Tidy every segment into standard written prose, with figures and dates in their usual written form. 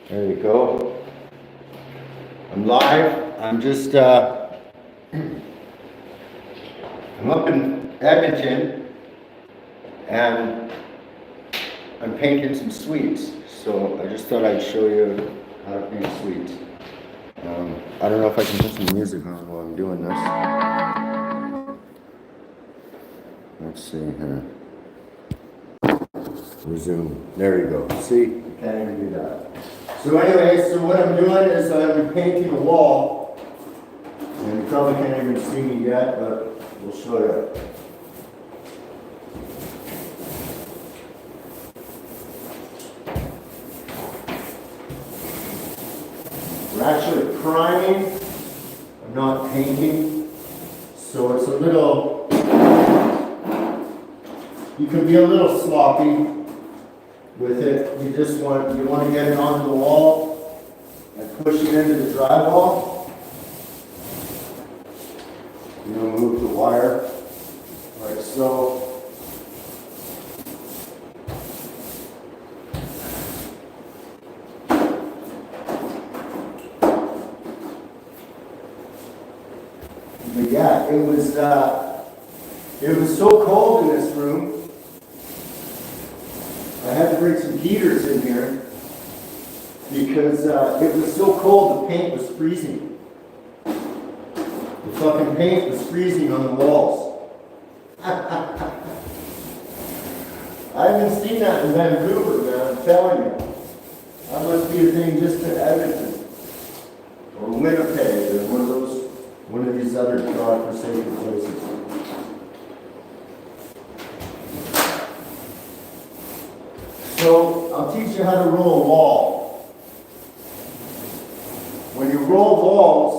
There you go. I'm live. I'm just, I'm up in Edmonton and I'm painting some sweets. So I just thought I'd show you how to paint sweets. I don't know if I can put some music on while I'm doing this. Let's see here. Resume. There you go. See? You can't even do that. So anyway, so what I'm doing is I'm painting a wall. And you probably can't even see me yet, but we'll show you. We're actually priming. I'm not painting. So it's a little, you can be a little sloppy with it. You want to get it onto the wall and push it into the drywall. You know, move the wire like so. But yeah, it was so cold in this room. I had to bring some heaters in here because it was so cold the paint was freezing. The fucking paint was freezing on the walls. I haven't seen that in Vancouver, man, I'm telling you. That must be a thing just in Edmonton. Or Winnipeg, or one of these other godforsaken places. So, I'll teach you how to roll a wall. When you roll walls,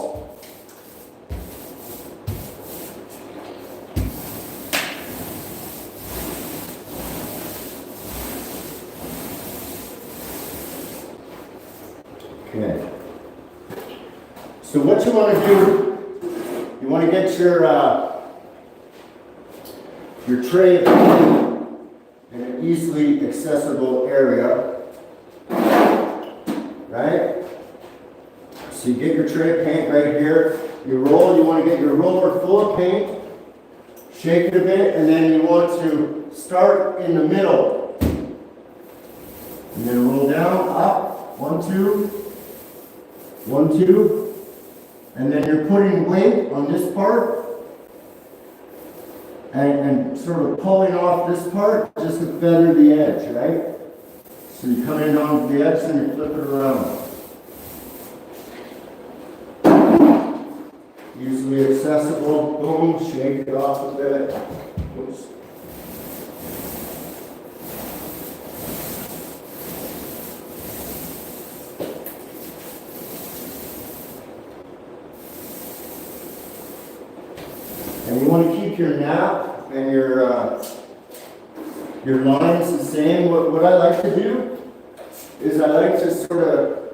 okay. So what you want to do, you want to get your tray in an easily accessible area, right? So you get your tray of paint right here. You roll, you want to get your roller full of paint, shake it a bit, and then you want to start in the middle. And then roll down, up, 1, 2, 1, 2. And then you're putting weight on this part and sort of pulling off this part just to feather the edge, right? So you come in on the edge and you flip it around. Easily accessible, boom, shake it off a bit. Oops. And you want to keep your nap and your lines the same. What I like to do is I like to sort of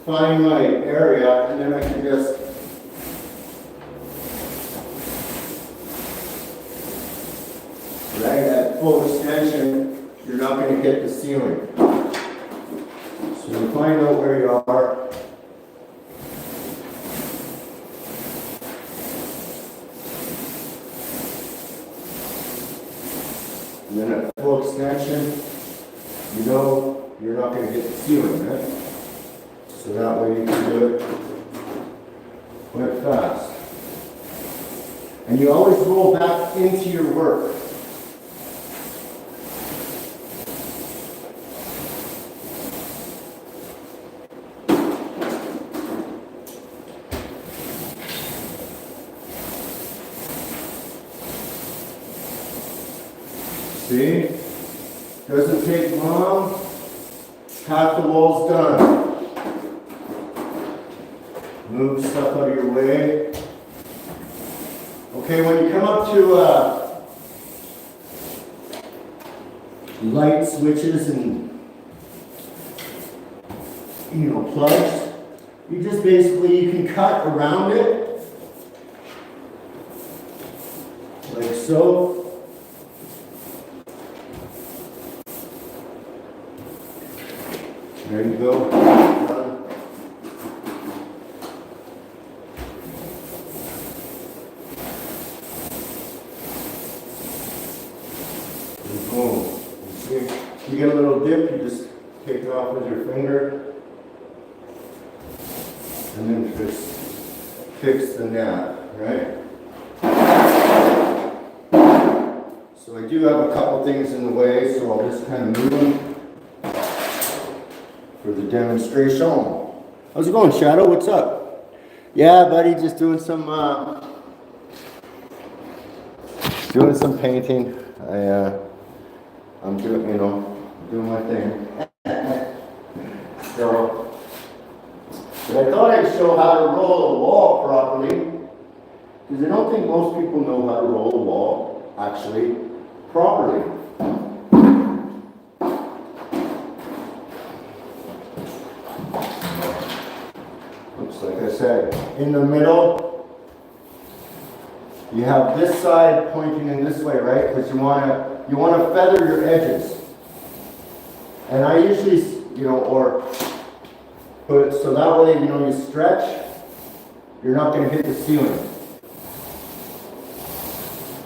find my area and then I can just right at full extension, you're not going to hit the ceiling. So you find out where you are. And then at full extension, you know you're not going to hit the ceiling, right? So that way you can do it quite fast. And you always roll back into your work. See? Doesn't take long. Half the wall's done. Move stuff out of your way. Okay, when you come up to light switches and plugs, you just basically, you can cut around it like so. There you go. off with your finger. And then just fix the nap, right? So I do have a couple things in the way, so I'll just kind of move them for the demonstration. How's it going, Shadow? What's up? Yeah, buddy, just doing some painting. I'm doing, doing my thing. So, but I thought I'd show how to roll a wall properly, because I don't think most people know how to roll a wall, actually, properly. Looks like I said, in the middle, you have this side pointing in this way, right? Because you want to feather your edges. And I usually, or put it so that way, you stretch, you're not going to hit the ceiling.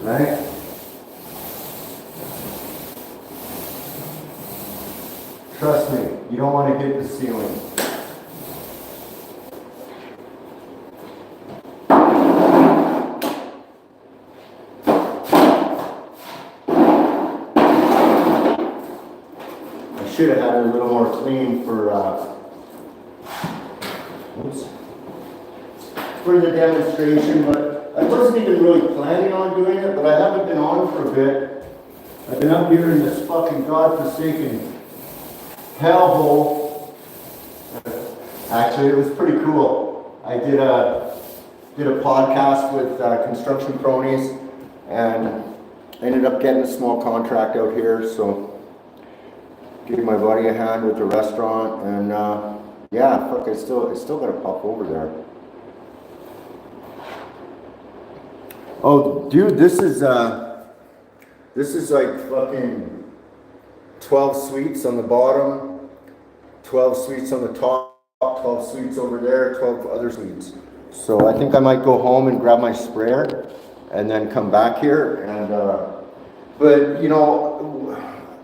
Right? Trust me, you don't want to hit the ceiling. I should have had it a little more clean for the demonstration, but I wasn't even really planning on doing it, but I haven't been on for a bit. I've been up here in this fucking godforsaken hellhole. Actually, it was pretty cool. I did a podcast with Construction Cronies, and ended up getting a small contract out here, so give my buddy a hand with the restaurant, and yeah, fuck, I still gotta pop over there. Oh, dude, this is like fucking 12 suites on the bottom, 12 suites on the top, 12 suites over there, 12 other suites. So I think I might go home and grab my sprayer and then come back here, and but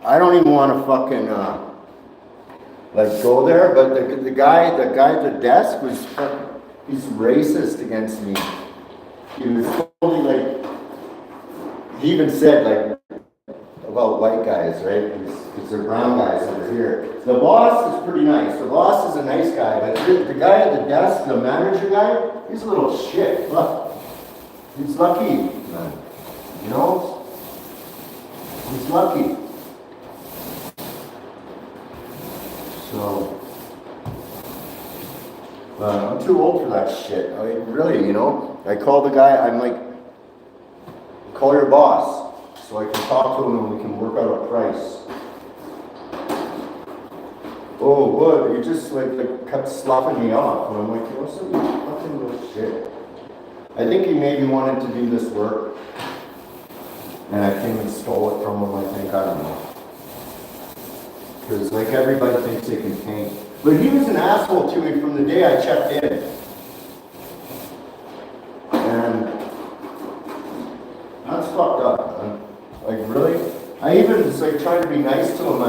I don't even want to fucking go there. But the guy at the desk was he's racist against me. He was totally he even said about white guys, right? Because they're brown guys over here. The boss is pretty nice. The boss is a nice guy, but the guy at the desk, the manager guy, he's a little shit. Look, he's lucky, man. He's lucky. So, I'm too old for that shit. I mean, really, I call the guy, I'm like, call your boss, so I can talk to him and we can work out a price. Oh, what? You just kept slapping me off. And I'm like, some fucking little shit. I think he maybe wanted to do this work, and I came and stole it from him, I think, I don't know. Because everybody thinks they can paint. But he was an asshole to me from the day I checked in. And that's fucked up, man. Really? I even was trying to be nice to him.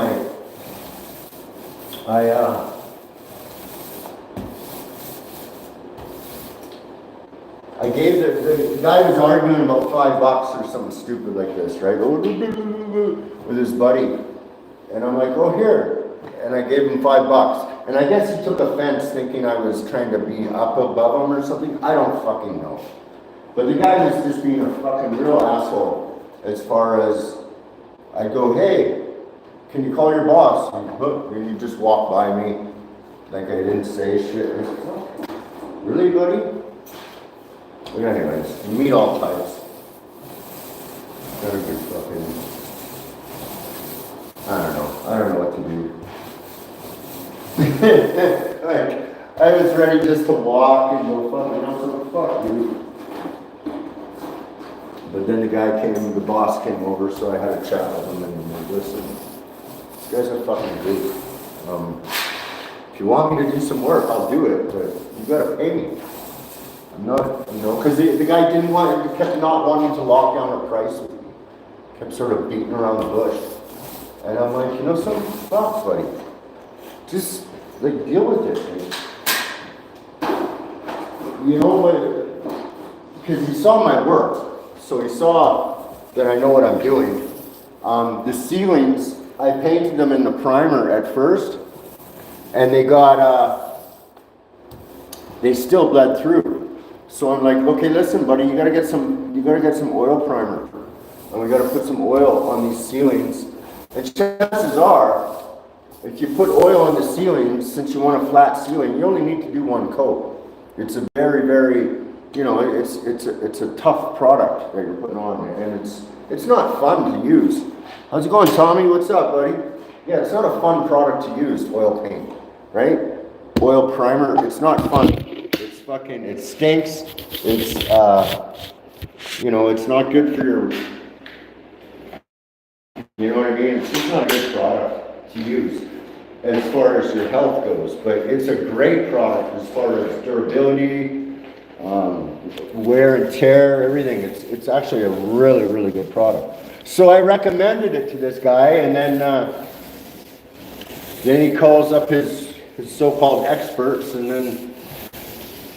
I gave the guy was arguing about $5 or something stupid like this, right? With his buddy. And I'm like, oh, here. And I gave him $5. And I guess he took offense thinking I was trying to be up above him or something. I don't fucking know. But the guy was just being a fucking real asshole as far as I go, hey, can you call your boss? And you just walk by me like I didn't say shit. Really, buddy? But anyways, you meet all types. Better be fucking... I don't know what to do. I was ready just to walk and go, fuck, dude. But then the boss came over, so I had a chat with him and he was, listen, these guys are fucking good. If you want me to do some work, I'll do it, but you gotta pay me. I'm not, because the guy kept not wanting to lock down a price with me. Kept sort of beating around the bush. And I'm like, something, fuck, buddy. just like deal with it. You know what? Because he saw my work, so he saw that I know what I'm doing. The ceilings, I painted them in the primer at first, and they got they still bled through. So I'm like, okay, listen, buddy, you gotta get some oil primer, and we gotta put some oil on these ceilings. And chances are, if you put oil on the ceilings, since you want a flat ceiling, you only need to do one coat. It's a very, very, you know, it's a tough product that you're putting on, and it's not fun to use. How's it going, Tommy? What's up, buddy? Yeah, it's not a fun product to use, oil paint, right? Oil primer, it's not fun. It's fucking, it stinks. It's, you know, it's not good for your, you know what I mean? It's just not a good product to use as far as your health goes, but it's a great product as far as durability, wear and tear, everything. It's actually a really, really good product. So I recommended it to this guy, and then he calls up his so-called experts, and then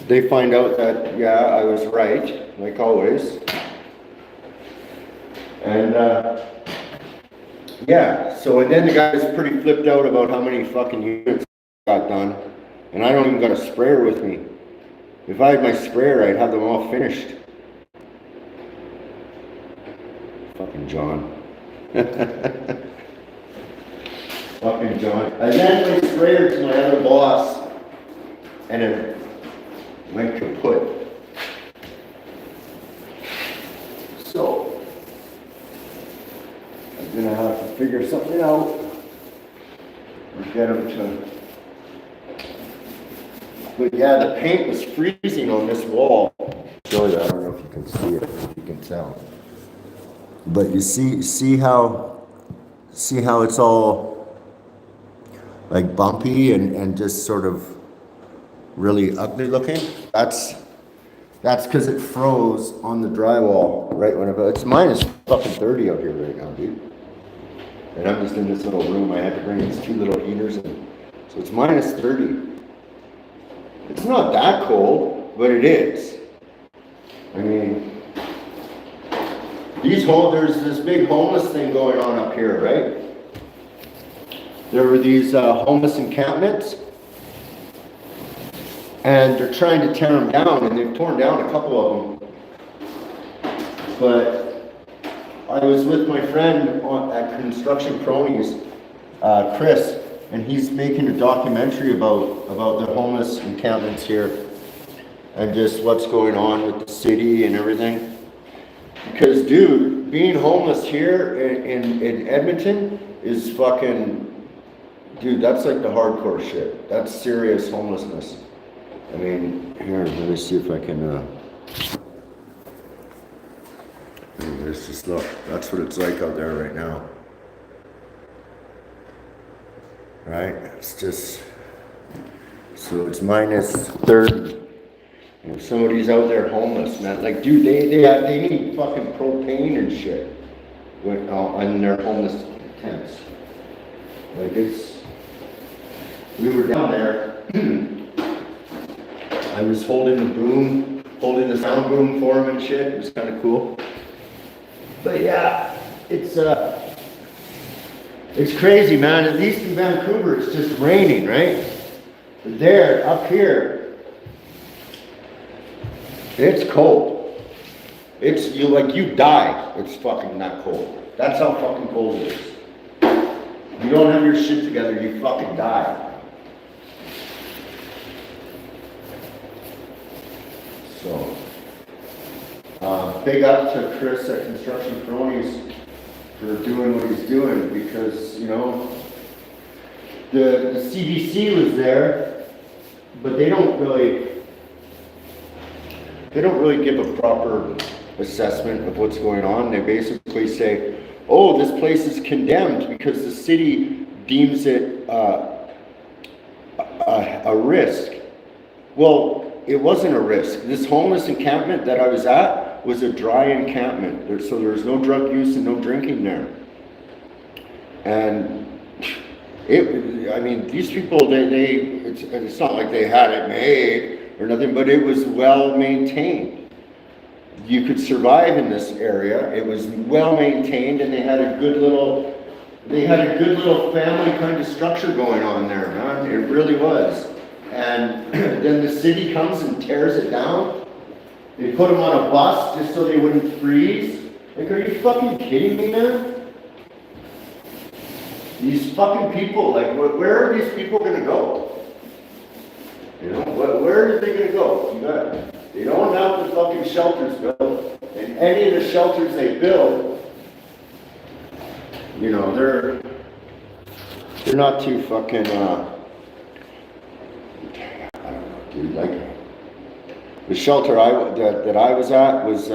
they find out that, yeah, I was right, like always. And yeah, so and then the guy's pretty flipped out about how many fucking units got done, and I don't even got a sprayer with me. If I had my sprayer, I'd have them all finished. Fucking John. Fucking John. I lent my sprayer to my other boss, and it went kaput. So, I'm gonna have to figure something out and get him to. But yeah, the paint was freezing on this wall. I'll show you, I don't know if you can see it, if you can tell. But you see how it's all like bumpy and just sort of really ugly looking? That's because it froze on the drywall right when it's minus fucking 30 out here right now, dude. And I'm just in this little room. I had to bring these two little heaters in. So it's minus 30. It's not that cold, but it is. I mean, there's this big homeless thing going on up here, right? There were these homeless encampments, and they're trying to tear them down, and they've torn down a couple of them. But I was with my friend at Construction Cronies, Chris, and he's making a documentary about the homeless encampments here and just what's going on with the city and everything. Because, dude, being homeless here in Edmonton is fucking, dude, that's like the hardcore shit. That's serious homelessness. I mean, here, let me see if I can, let's just look. That's what it's like out there right now. Right? It's just, so it's minus 30. And if somebody's out there homeless, man, like, dude, they need fucking propane and shit in their homeless tents. Like, we were down there. I was holding the sound boom for him and shit. It was kind of cool. But yeah, it's crazy, man. At least in Vancouver, it's just raining, right? But there, up here, it's cold. You die. It's fucking not cold. That's how fucking cold it is. If you don't have your shit together, you fucking die. So, big up to Chris at Construction Cronies for doing what he's doing, because, you know, the CBC was there, but they don't really give a proper assessment of what's going on. They basically say, oh, this place is condemned because the city deems it a risk. Well, it wasn't a risk. This homeless encampment that I was at was a dry encampment. So there was no drug use and no drinking there. And I mean, these people, it's not like they had it made or nothing, but it was well maintained. You could survive in this area. It was well maintained, and they had a good little family kind of structure going on there, man. It really was. And then the city comes and tears it down. They put them on a bus just so they wouldn't freeze. Like, are you fucking kidding me, man? These fucking people, like, where are these people gonna go? You know, where are they gonna go? They don't have the fucking shelters built, and any of the shelters they build, you know, they're not too fucking, I don't know, dude, like, the shelter that I was at was,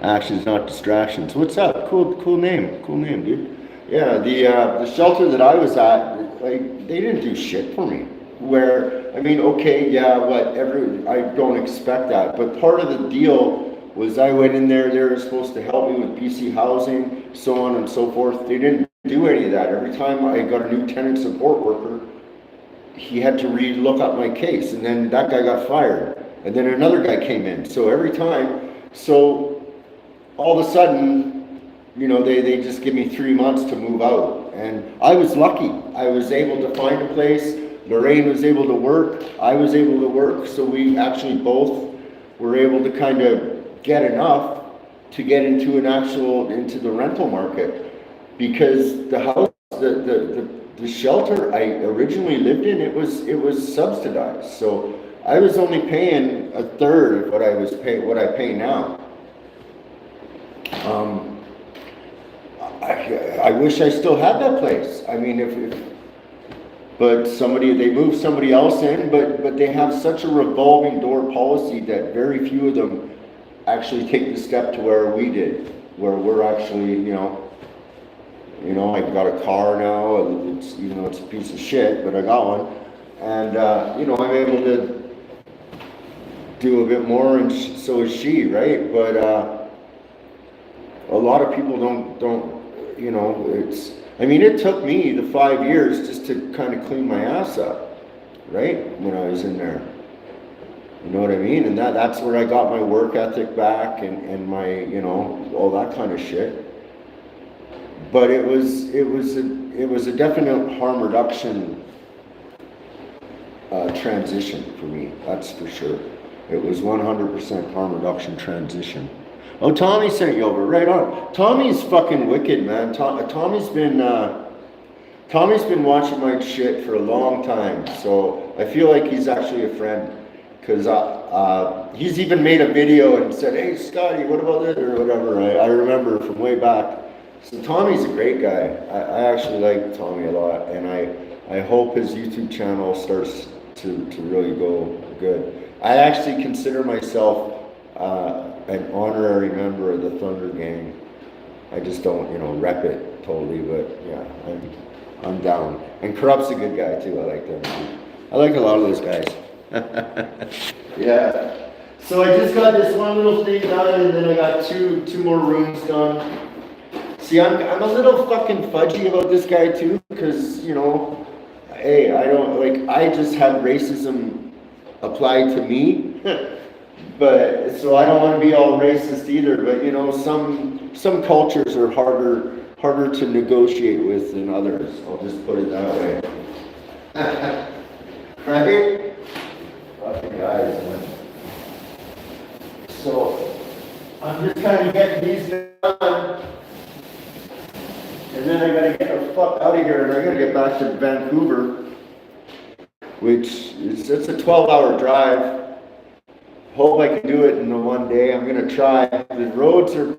actually, it's not Distractions. What's up? Cool name, dude. Yeah, the shelter that I was at, like, they didn't do shit for me. Where, I mean, okay, yeah, I don't expect that, but part of the deal was I went in there, they were supposed to help me with PC housing, so on and so forth. They didn't do any of that. Every time I got a new tenant support worker, he had to re-look up my case, and then that guy got fired, and then another guy came in. So every time, all of a sudden, you know, they just give me 3 months to move out. And I was lucky. I was able to find a place. Lorraine was able to work. I was able to work. So we actually both were able to kind of get enough to get into the rental market. Because the house, the shelter I originally lived in, it was subsidized. So I was only paying a third of what I pay now. I wish I still had that place. I mean, but they moved somebody else in, but they have such a revolving door policy that very few of them actually take the step to where we did, where we're actually, you know, I got a car now. It's a piece of shit, but I got one, and you know, I'm able to do a bit more, and so is she, right? But a lot of people don't, you know, it took me the 5 years just to kind of clean my ass up, right? When I was in there. You know what I mean? And that's where I got my work ethic back and my, you know, all that kind of shit. But it was a definite harm reduction transition for me, that's for sure. It was 100% harm reduction transition. Oh, Tommy sent you over, right on. Tommy's fucking wicked, man. Tommy's been watching my shit for a long time, so I feel like he's actually a friend, because he's even made a video and said, "Hey, Scotty, what about this?" or whatever. I remember from way back. So Tommy's a great guy. I actually like Tommy a lot, and I hope his YouTube channel starts to really go good. I actually consider myself an honorary member of the Thunder Gang. I just don't, you know, rep it totally, but yeah, I'm down. And Corrupt's a good guy too. I like them too. I like a lot of those guys. Yeah. So I just got this one little thing done, and then I got two more rooms done. See, I'm a little fucking fudgy about this guy too, because, you know, hey, I just had racism applied to me. But so I don't want to be all racist either, but you know, some cultures are harder to negotiate with than others. I'll just put it that way. Right? Fucking guys, man. So I'm just kind of getting these done, and then I gotta get the fuck out of here, and I gotta get back to Vancouver, which it's a 12-hour drive. Hope I can do it in the one day. I'm gonna try. The roads are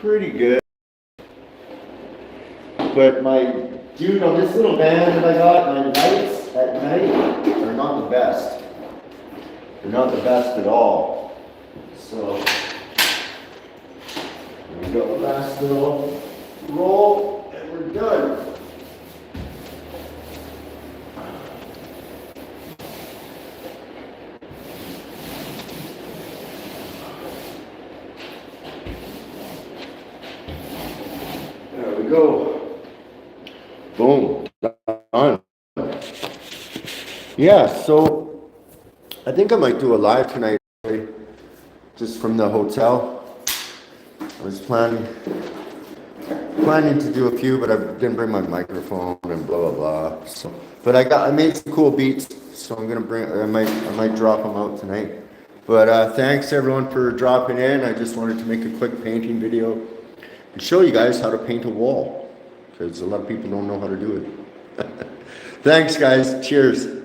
pretty good, but dude, on this little van that I got, my lights at night are not the best. They're not the best at all. So we got the last little roll, and we're done. Go. Boom. Done. Yeah, so I think I might do a live tonight, just from the hotel. I was planning to do a few, but I didn't bring my microphone and blah blah blah. So, but I made some cool beats, so I'm gonna bring. I might drop them out tonight. But thanks everyone for dropping in. I just wanted to make a quick painting video and show you guys how to paint a wall, because a lot of people don't know how to do it. Thanks guys. Cheers.